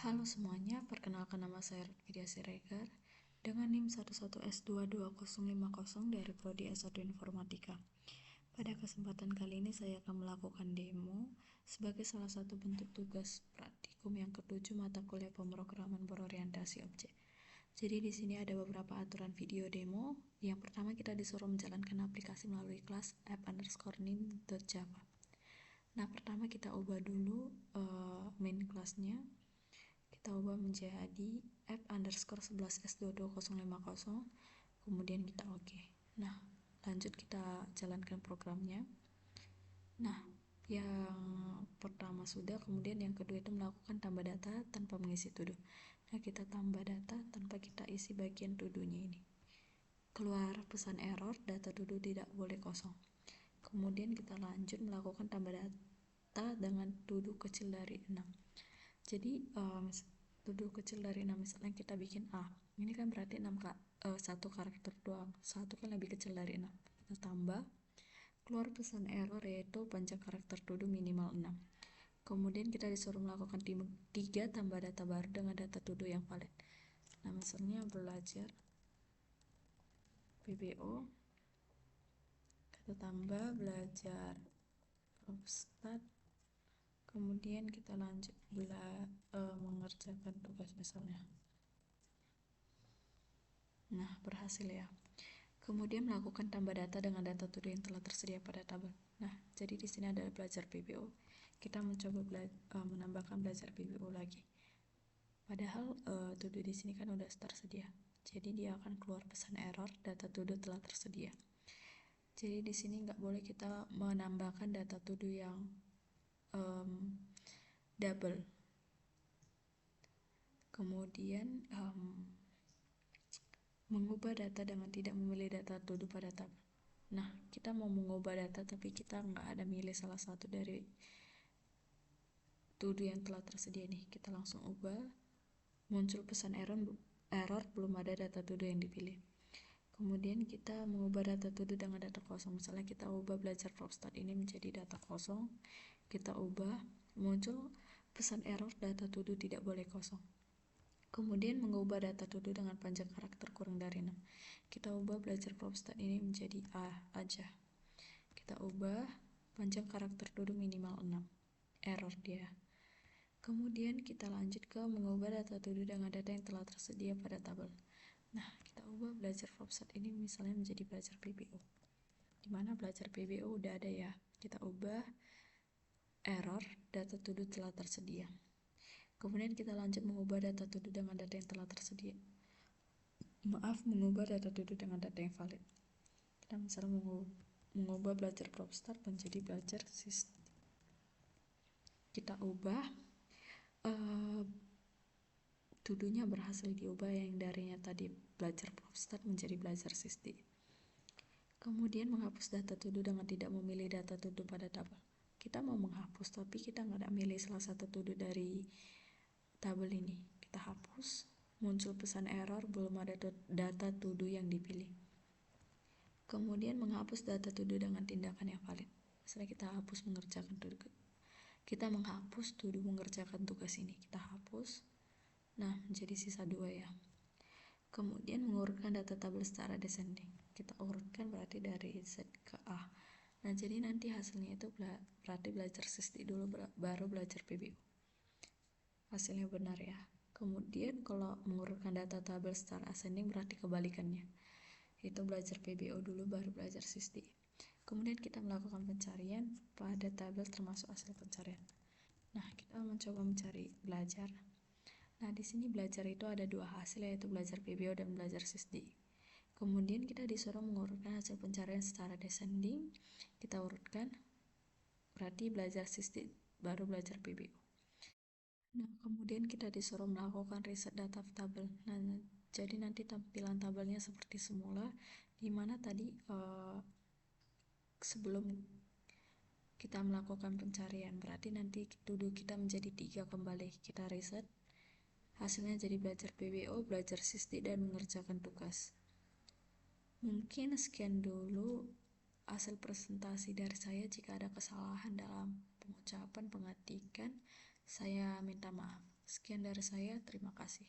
Halo semuanya, perkenalkan nama saya Rutvidia Siregar dengan NIM 11S22050 dari Prodi S1 Informatika. Pada kesempatan kali ini saya akan melakukan demo sebagai salah satu bentuk tugas praktikum yang ketujuh mata kuliah pemrograman berorientasi objek. Jadi di sini ada beberapa aturan video demo. Yang pertama, kita disuruh menjalankan aplikasi melalui kelas app_nim.java. Nah, pertama kita ubah dulu main kelasnya. Kita ubah menjadi app_11S22050, kemudian kita oke. Nah, lanjut kita jalankan programnya. Nah, yang pertama sudah, kemudian yang kedua itu melakukan tambah data tanpa mengisi tuduh. Nah, kita tambah data tanpa kita isi bagian tuduhnya ini. Keluar pesan error, data tuduh tidak boleh kosong. Kemudian kita lanjut melakukan tambah data dengan tuduh kecil dari 6. Jadi tuduh kecil dari 6, misalnya kita bikin A, ini kan berarti 1 karakter doang, 1 kan lebih kecil dari 6. Kita tambah, keluar pesan error yaitu panjang karakter tuduh minimal 6. Kemudian kita disuruh melakukan 3 tambah data baru dengan data tuduh yang valid. Nah, misalnya belajar PBO, kita tambah belajar Propstat, kemudian kita lanjut mengerjakan tugas misalnya. Nah, berhasil ya. Kemudian melakukan tambah data dengan data tuduh yang telah tersedia pada tabel. Nah, jadi di sini ada belajar PBO. Kita mencoba menambahkan belajar PBO lagi. Padahal tuduh di sini kan udah tersedia. Jadi dia akan keluar pesan error, data tuduh telah tersedia. Jadi di sini nggak boleh kita menambahkan data tuduh yang double. Kemudian mengubah data dengan tidak memilih data tuduh pada tabel. Nah, kita mau mengubah data tapi kita nggak ada milih salah satu dari tuduh yang telah tersedia nih. Kita langsung ubah, muncul pesan error belum ada data tuduh yang dipilih. Kemudian kita mengubah data tuduh dengan data kosong. Misalnya kita ubah belajar Propstat ini menjadi data kosong, kita ubah, muncul pesan error data tuduh tidak boleh kosong. Kemudian mengubah data tuduh dengan panjang karakter kurang dari 6. Kita ubah belajar Propstat ini menjadi A aja. Kita ubah panjang karakter tuduh minimal 6. Error dia. Kemudian kita lanjut ke mengubah data tuduh dengan data yang telah tersedia pada tabel. Nah, kita ubah belajar Propstat ini misalnya menjadi belajar PBO. Dimana belajar PBO udah ada ya. Kita ubah error, data tuduh telah tersedia. Kemudian kita lanjut mengubah data tuduh dengan data yang telah tersedia. Mengubah data tuduh dengan data yang valid. Kita misalnya mengubah belajar Propstat menjadi belajar SISTI. Kita ubah tuduhnya berhasil diubah yang darinya tadi belajar Propstat menjadi belajar SISTI. Kemudian menghapus data tuduh dengan tidak memilih data tuduh pada tabel. Kita mau menghapus tapi kita nggak milih salah satu tuduh dari tabel ini. Kita hapus, muncul pesan error belum ada data tuduh yang dipilih. Kemudian menghapus data tuduh dengan tindakan yang valid. Misalnya kita hapus mengerjakan tuduh. Kita menghapus tuduh mengerjakan tugas ini. Kita hapus. Nah, menjadi sisa 2 ya. Kemudian mengurutkan data tabel secara descending. Kita urutkan berarti dari Z ke A. Nah, jadi nanti hasilnya itu berarti belajar SISTI dulu baru belajar PBO. Hasilnya benar ya. Kemudian kalau mengurutkan data tabel secara ascending berarti kebalikannya. Itu belajar PBO dulu baru belajar SISTI. Kemudian kita melakukan pencarian pada tabel termasuk hasil pencarian. Nah, kita mencoba mencari belajar. Nah, di sini belajar itu ada 2 hasil, yaitu belajar PBO dan belajar SISTI. Kemudian kita disuruh mengurutkan hasil pencarian secara descending. Kita urutkan, berarti belajar SISTI baru belajar PBO. Nah, kemudian kita disuruh melakukan riset data tabel. Nah, jadi nanti tampilan tabelnya seperti semula, dimana tadi sebelum kita melakukan pencarian, berarti nanti tuduh kita menjadi 3 kembali. Kita riset, hasilnya jadi belajar PBO, belajar SISTI, dan mengerjakan tugas. Mungkin sekian dulu hasil presentasi dari saya. Jika ada kesalahan dalam pengucapan, pengetikan, saya minta maaf. Sekian dari saya, terima kasih.